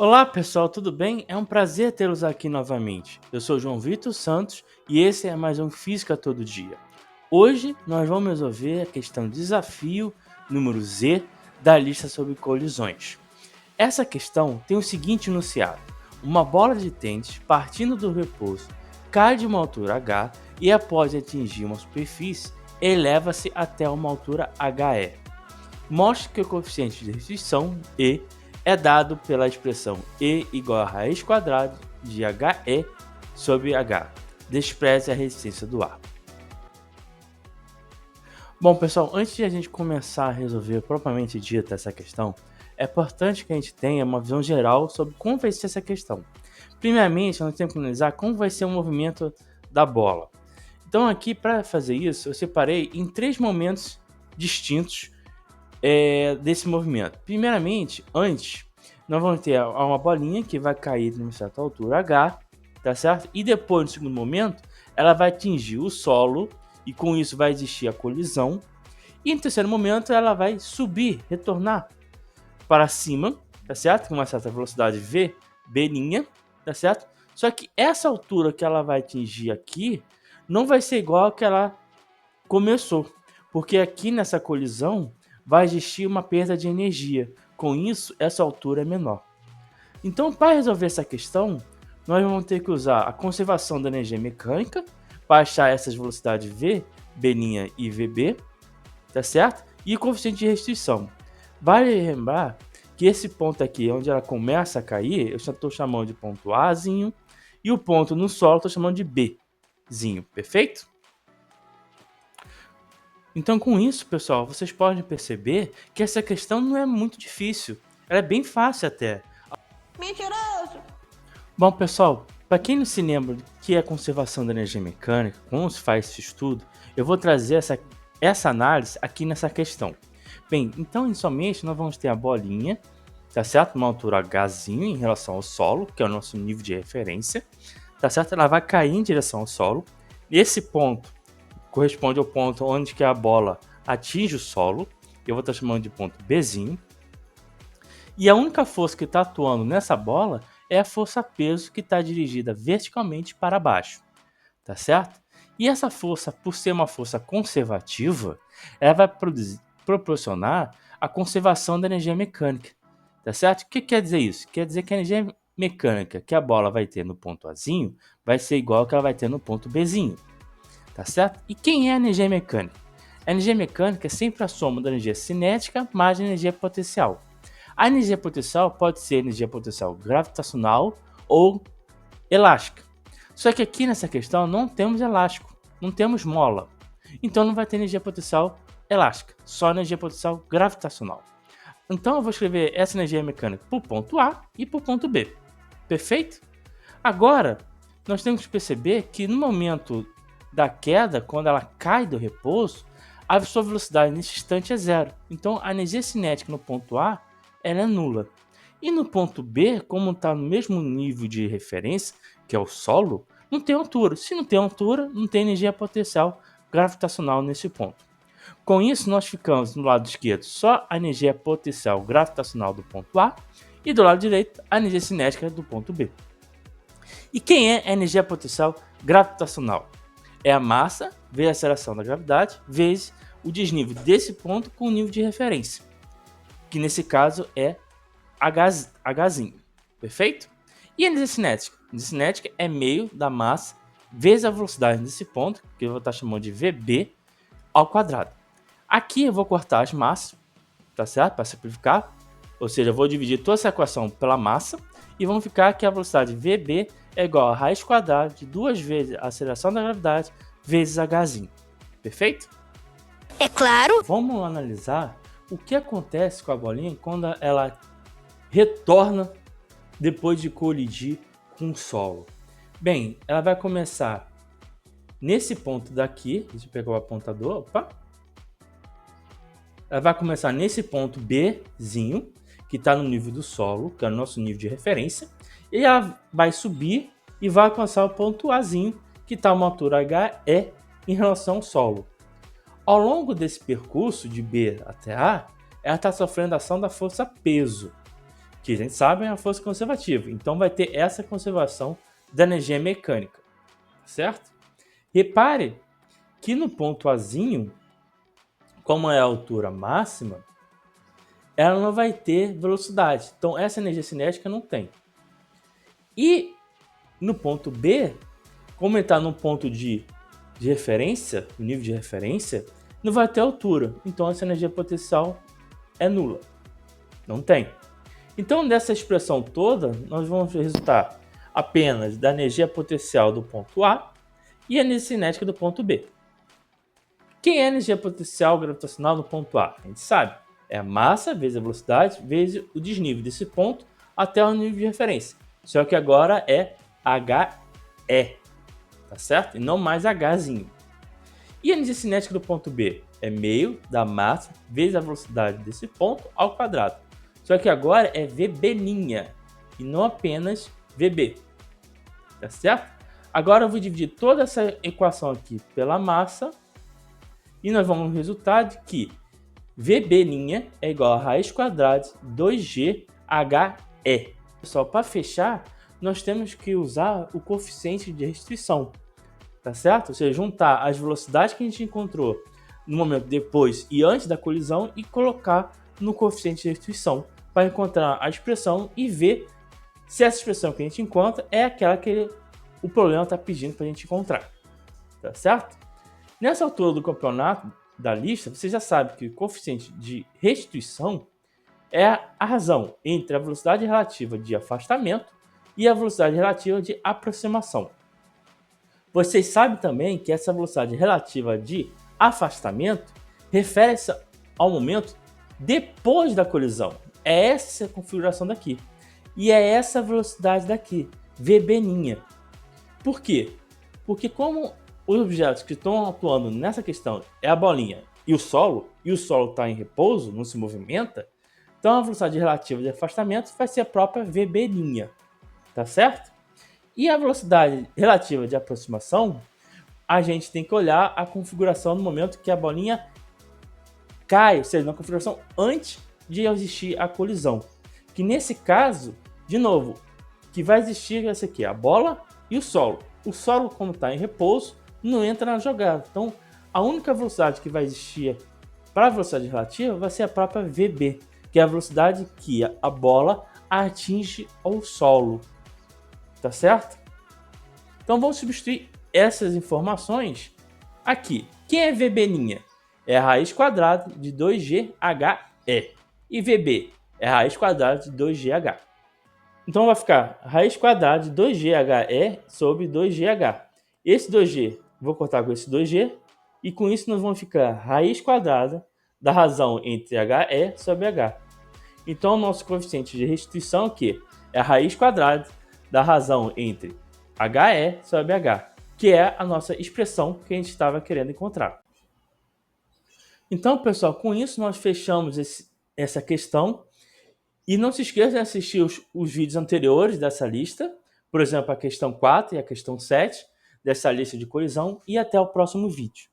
Olá pessoal, tudo bem? É um prazer tê-los aqui novamente. Eu sou João Vitor Santos e esse é mais um Física Todo Dia. Hoje nós vamos resolver a questão desafio número Z da lista sobre colisões. Essa questão tem o seguinte enunciado: uma bola de tênis partindo do repouso cai de uma altura h e após atingir uma superfície eleva-se até uma altura HE. Mostre que o coeficiente de restrição E é dado pela expressão E igual a raiz quadrada de HE sobre H. Despreze a resistência do ar. Bom, pessoal, antes de a gente começar a resolver propriamente dita essa questão, é importante que a gente tenha uma visão geral sobre como vai ser essa questão. Primeiramente, nós temos que analisar como vai ser o movimento da bola. Então aqui, para fazer isso, eu separei em 3 momentos distintos desse movimento. Primeiramente, antes, nós vamos ter uma bolinha que vai cair em uma certa altura H, tá certo? E depois, no segundo momento, ela vai atingir o solo e com isso vai existir a colisão. E no terceiro momento, ela vai subir, retornar para cima, tá certo? Com uma certa velocidade V, B', tá certo? Só que essa altura que ela vai atingir aqui não vai ser igual a que ela começou, porque aqui nessa colisão vai existir uma perda de energia. Com isso, essa altura é menor. Então, para resolver essa questão, nós vamos ter que usar a conservação da energia mecânica para achar essas velocidades V, B' e VB, tá certo? E o coeficiente de restrição. Vale lembrar que esse ponto aqui, onde ela começa a cair, eu estou chamando de ponto Azinho, e o ponto no solo eu estou chamando de Bzinho, perfeito? Então, com isso, pessoal, vocês podem perceber que essa questão não é muito difícil. Ela é bem fácil até. Mentiroso! Bom, pessoal, para quem não se lembra do que é conservação da energia mecânica, como se faz esse estudo, eu vou trazer essa análise aqui nessa questão. Bem, então, inicialmente, nós vamos ter a bolinha, tá certo? Uma altura Hzinho em relação ao solo, que é o nosso nível de referência, tá certo? Ela vai cair em direção ao solo. Esse ponto corresponde ao ponto onde que a bola atinge o solo, eu vou estar chamando de ponto Bzinho. E a única força que está atuando nessa bola é a força-peso que está dirigida verticalmente para baixo, tá certo? E essa força, por ser uma força conservativa, ela vai proporcionar a conservação da energia mecânica, tá certo? O que quer dizer isso? Quer dizer que a energia mecânica que a bola vai ter no ponto Azinho vai ser igual ao que ela vai ter no ponto Bzinho, tá certo? E quem é a energia mecânica? A energia mecânica é sempre a soma da energia cinética mais a energia potencial. A energia potencial pode ser energia potencial gravitacional ou elástica. Só que aqui nessa questão não temos elástico, não temos mola. Então não vai ter energia potencial elástica, só energia potencial gravitacional. Então eu vou escrever essa energia mecânica para o ponto A e para o ponto B. Perfeito? Agora, nós temos que perceber que no momento da queda, quando ela cai do repouso, a sua velocidade nesse instante é zero. Então a energia cinética no ponto A ela é nula. E no ponto B, como está no mesmo nível de referência, que é o solo, não tem altura. Se não tem altura, não tem energia potencial gravitacional nesse ponto. Com isso, nós ficamos no lado esquerdo só a energia potencial gravitacional do ponto A e do lado direito a energia cinética do ponto B. E quem é a energia potencial gravitacional? É a massa vezes a aceleração da gravidade vezes o desnível desse ponto com o nível de referência, que nesse caso é Hzinho, perfeito? E a energia cinética? A energia cinética é meio da massa vezes a velocidade nesse ponto, que eu vou estar chamando de VB ao quadrado. Aqui eu vou cortar as massas, tá certo? Para simplificar, ou seja, eu vou dividir toda essa equação pela massa e vamos ficar que a velocidade VB é igual a raiz quadrada de 2 vezes a aceleração da gravidade vezes Hzinho, perfeito? É claro! Vamos analisar o que acontece com a bolinha quando ela retorna depois de colidir com o solo. Bem, ela vai começar nesse ponto daqui, deixa eu pegar o apontador, opa. Ela vai começar nesse ponto Bzinho, que está no nível do solo, que é o nosso nível de referência, e ela vai subir e vai alcançar o ponto Azinho, que está a uma altura HE em relação ao solo. Ao longo desse percurso de B até A, ela está sofrendo a ação da força peso, que a gente sabe é a força conservativa. Então vai ter essa conservação da energia mecânica, certo? Repare que no ponto Azinho, como é a altura máxima, ela não vai ter velocidade. Então essa energia cinética não tem. E no ponto B, como ele está no ponto de referência, no nível de referência, não vai ter altura. Então essa energia potencial é nula. Não tem. Então nessa expressão toda, nós vamos resultar apenas da energia potencial do ponto A e a energia cinética do ponto B. Quem é a energia potencial gravitacional no ponto A? A gente sabe. É a massa vezes a velocidade vezes o desnível desse ponto até o nível de referência. Só que agora é HE, tá certo? E não mais Hzinho. E a energia cinética do ponto B? É meio da massa vezes a velocidade desse ponto ao quadrado. Só que agora é VB' e não apenas VB, tá certo? Agora eu vou dividir toda essa equação aqui pela massa e nós vamos resultar de que VB' é igual a raiz quadrada de 2GHE. Pessoal, para fechar, nós temos que usar o coeficiente de restrição, tá certo? Ou seja, juntar as velocidades que a gente encontrou no momento depois e antes da colisão e colocar no coeficiente de restrição para encontrar a expressão e ver se essa expressão que a gente encontra é aquela que o problema está pedindo para a gente encontrar, tá certo? Nessa altura do campeonato da lista, você já sabe que o coeficiente de restituição é a razão entre a velocidade relativa de afastamento e a velocidade relativa de aproximação. Vocês sabem também que essa velocidade relativa de afastamento refere-se ao momento depois da colisão. É essa a configuração daqui. E é essa velocidade daqui, VB'. Por quê? Porque como os objetos que estão atuando nessa questão é a bolinha e o solo está em repouso, não se movimenta, então a velocidade relativa de afastamento vai ser a própria VB', tá certo? E a velocidade relativa de aproximação, a gente tem que olhar a configuração no momento que a bolinha cai, ou seja, na configuração antes de existir a colisão. Que nesse caso, de novo, que vai existir essa aqui, a bola e o solo. O solo, quando está em repouso, não entra na jogada. Então, a única velocidade que vai existir para a velocidade relativa vai ser a própria VB, que é a velocidade que a bola atinge o solo. Tá certo? Então, vamos substituir essas informações aqui. Quem é VB'? É a raiz quadrada de 2GHE. E VB é a raiz quadrada de 2GH. Então vai ficar raiz quadrada de 2GHE sobre 2GH. Esse 2G, vou cortar com esse 2G. E com isso nós vamos ficar raiz quadrada da razão entre HE sobre H. Então o nosso coeficiente de restituição aqui é a raiz quadrada da razão entre HE sobre H, que é a nossa expressão que a gente estava querendo encontrar. Então, pessoal, com isso nós fechamos essa questão. E não se esqueça de assistir os vídeos anteriores dessa lista, por exemplo, a questão 4 e a questão 7 dessa lista de colisão, e até o próximo vídeo.